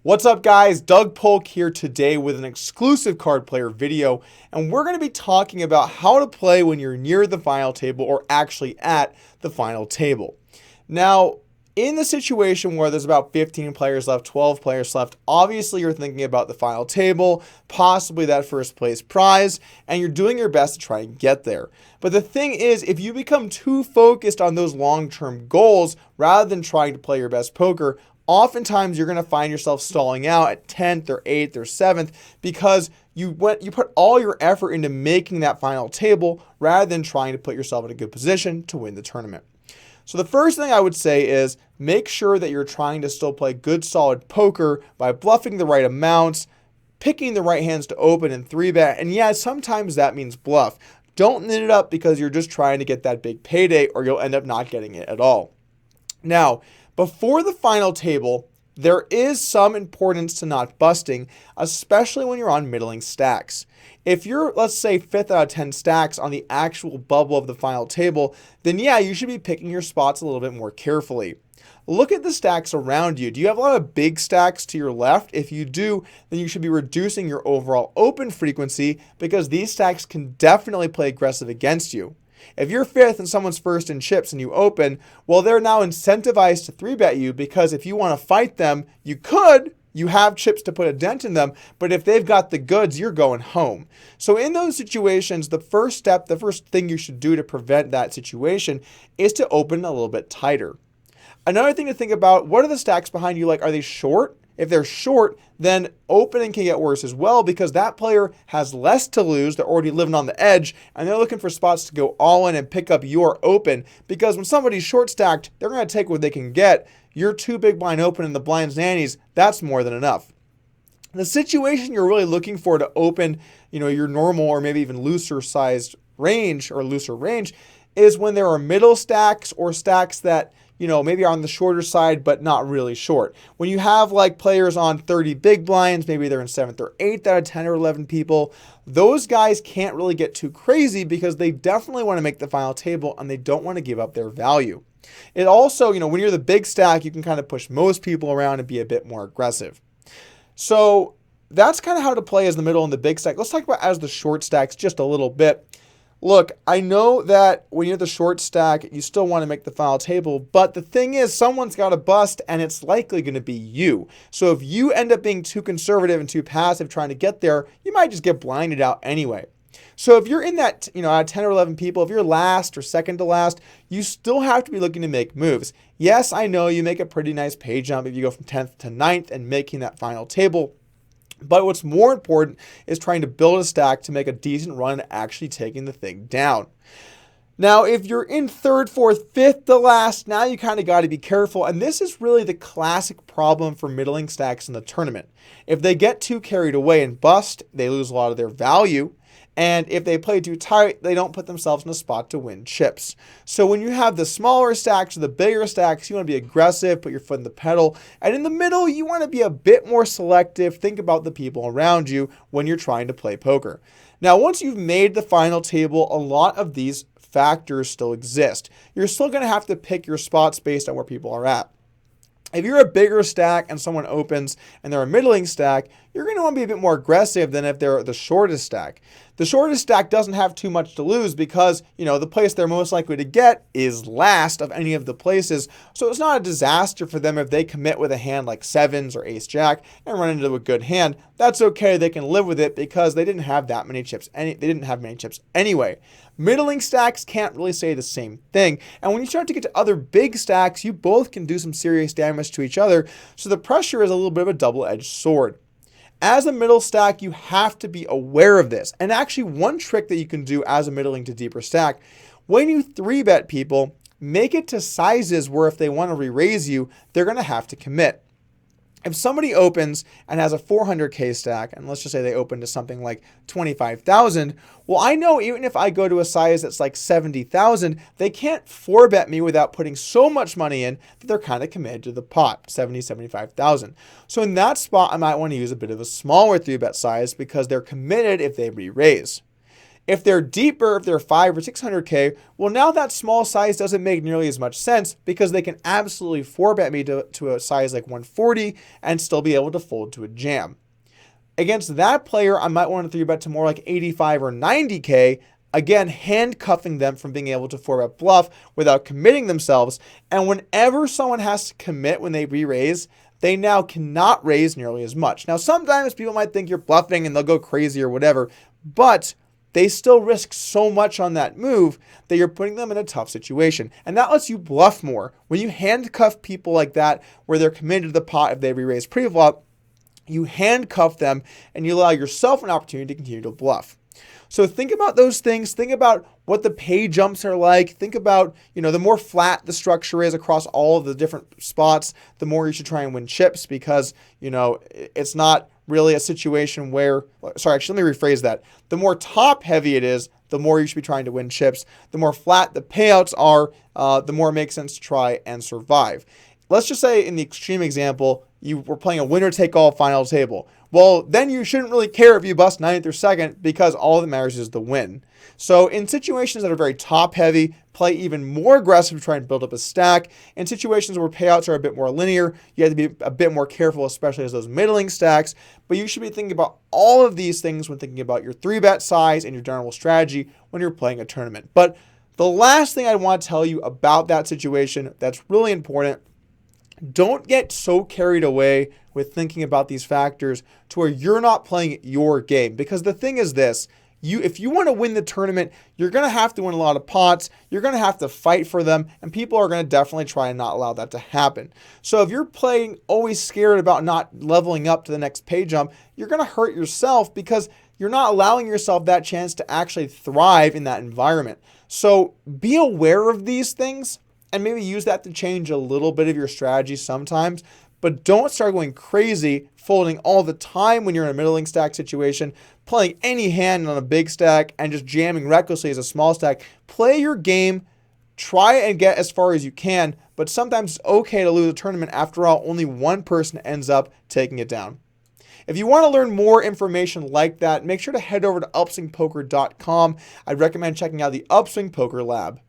What's up, guys? Doug Polk here today with an exclusive card player video, and we're going to be talking about how to play when you're near the final table or actually at the final table. Now, in the situation where there's about 15 players left, 12 players left, obviously you're thinking about the final table, possibly that first place prize, and you're doing your best to try and get there. But the thing is, if you become too focused on those long-term goals rather than trying to play your best poker, oftentimes you're going to find yourself stalling out at 10th or 8th or 7th because you put all your effort into making that final table rather than trying to put yourself in a good position to win the tournament. So the first thing I would say is make sure that you're trying to still play good solid poker by bluffing the right amounts, picking the right hands to open and 3-bet, and yeah, sometimes that means bluff. Don't knit it up because you're just trying to get that big payday or you'll end up not getting it at all. Now, before the final table, there is some importance to not busting, especially when you're on middling stacks. If you're, let's say, 5th out of 10 stacks on the actual bubble of the final table, then yeah, you should be picking your spots a little bit more carefully. Look at the stacks around you. Do you have a lot of big stacks to your left? If you do, then you should be reducing your overall open frequency because these stacks can definitely play aggressive against you. If you're 5th and someone's first in chips and you open, well, they're now incentivized to 3-bet you because if you want to fight them, you have chips to put a dent in them, but if they've got the goods, you're going home. So in those situations, the first thing you should do to prevent that situation is to open a little bit tighter. Another thing to think about, what are the stacks behind you like? Are they short? If they're short, then opening can get worse as well because that player has less to lose. They're already living on the edge and they're looking for spots to go all in and pick up your open because when somebody's short stacked, they're going to take what they can get. You're too big blind open and the blind's nannies, that's more than enough. The situation you're really looking for to open, your normal or maybe even looser sized range or looser range is when there are middle stacks or stacks that maybe are on the shorter side, but not really short. When you have like players on 30 big blinds, maybe they're in 7th or 8th out of 10 or 11 people, those guys can't really get too crazy because they definitely want to make the final table and they don't want to give up their value. It also, when you're the big stack, you can kind of push most people around and be a bit more aggressive. So that's kind of how to play as the middle and the big stack. Let's talk about as the short stacks just a little bit. Look, I know that when you're the short stack, you still want to make the final table, but the thing is someone's got to bust and it's likely going to be you. So if you end up being too conservative and too passive trying to get there, you might just get blinded out anyway. So if you're in that, out of 10 or 11 people, if you're last or second to last, you still have to be looking to make moves. Yes, I know you make a pretty nice pay jump if you go from 10th to 9th and making that final table. But what's more important is trying to build a stack to make a decent run at actually taking the thing down. Now, if you're in 3rd, 4th, 5th to last, now you kind of got to be careful. And this is really the classic problem for middling stacks in the tournament. If they get too carried away and bust, they lose a lot of their value. And if they play too tight, they don't put themselves in a spot to win chips. So when you have the smaller stacks or the bigger stacks, you want to be aggressive, put your foot in the pedal. And in the middle, you want to be a bit more selective. Think about the people around you when you're trying to play poker. Now, once you've made the final table, a lot of these factors still exist. You're still going to have to pick your spots based on where people are at. If you're a bigger stack and someone opens and they're a middling stack, you're going to want to be a bit more aggressive than if they're the shortest stack. The shortest stack doesn't have too much to lose because, the place they're most likely to get is last of any of the places. So it's not a disaster for them if they commit with a hand like 7s or ace jack and run into a good hand. That's okay. They can live with it because they didn't have that many chips. They didn't have many chips anyway. Middling stacks can't really say the same thing. And when you start to get to other big stacks, you both can do some serious damage to each other. So the pressure is a little bit of a double-edged sword. As a middle stack, you have to be aware of this. And actually, one trick that you can do as a middling to deeper stack, when you 3-bet people, make it to sizes where if they want to re-raise you, they're going to have to commit. If somebody opens and has a 400K stack, and let's just say they open to something like 25,000, well, I know even if I go to a size that's like 70,000, they can't 4-bet me without putting so much money in that they're kind of committed to the pot, 70, 75,000. So in that spot, I might want to use a bit of a smaller 3-bet size because they're committed if they re-raise. If they're deeper, if they're 5 or 600K, well, now that small size doesn't make nearly as much sense because they can absolutely 4-bet me to a size like 140 and still be able to fold to a jam. Against that player, I might want to 3-bet to more like 85 or 90K, again, handcuffing them from being able to 4-bet bluff without committing themselves. And whenever someone has to commit when they re-raise, they now cannot raise nearly as much. Now, sometimes people might think you're bluffing and they'll go crazy or whatever, but they still risk so much on that move that you're putting them in a tough situation. And that lets you bluff more. When you handcuff people like that, where they're committed to the pot if they re-raise pre-flop, you handcuff them and you allow yourself an opportunity to continue to bluff. So think about those things. Think about what the pay jumps are like. Think about, the more flat the structure is across all of the different spots, the more you should try and win chips because, it's not really a situation where, sorry, actually, let me rephrase that. The more top heavy it is, the more you should be trying to win chips. The more flat the payouts are, the more it makes sense to try and survive. Let's just say in the extreme example, you were playing a winner-take-all final table. Well, then you shouldn't really care if you bust 9th or 2nd because all that matters is the win. So in situations that are very top-heavy, play even more aggressive to try and build up a stack. In situations where payouts are a bit more linear, you have to be a bit more careful, especially as those middling stacks. But you should be thinking about all of these things when thinking about your 3-bet size and your general strategy when you're playing a tournament. But the last thing I want to tell you about that situation that's really important, don't get so carried away with thinking about these factors to where you're not playing your game. Because the thing is this, if you want to win the tournament, you're going to have to win a lot of pots. You're going to have to fight for them, and people are going to definitely try and not allow that to happen. So if you're playing always scared about not leveling up to the next pay jump, you're going to hurt yourself because you're not allowing yourself that chance to actually thrive in that environment. So be aware of these things and maybe use that to change a little bit of your strategy sometimes, but don't start going crazy, folding all the time when you're in a middling stack situation, playing any hand on a big stack and just jamming recklessly as a small stack. Play your game, try and get as far as you can, but sometimes it's okay to lose a tournament. After all, only one person ends up taking it down. If you want to learn more information like that, make sure to head over to upswingpoker.com. I'd recommend checking out the Upswing Poker Lab.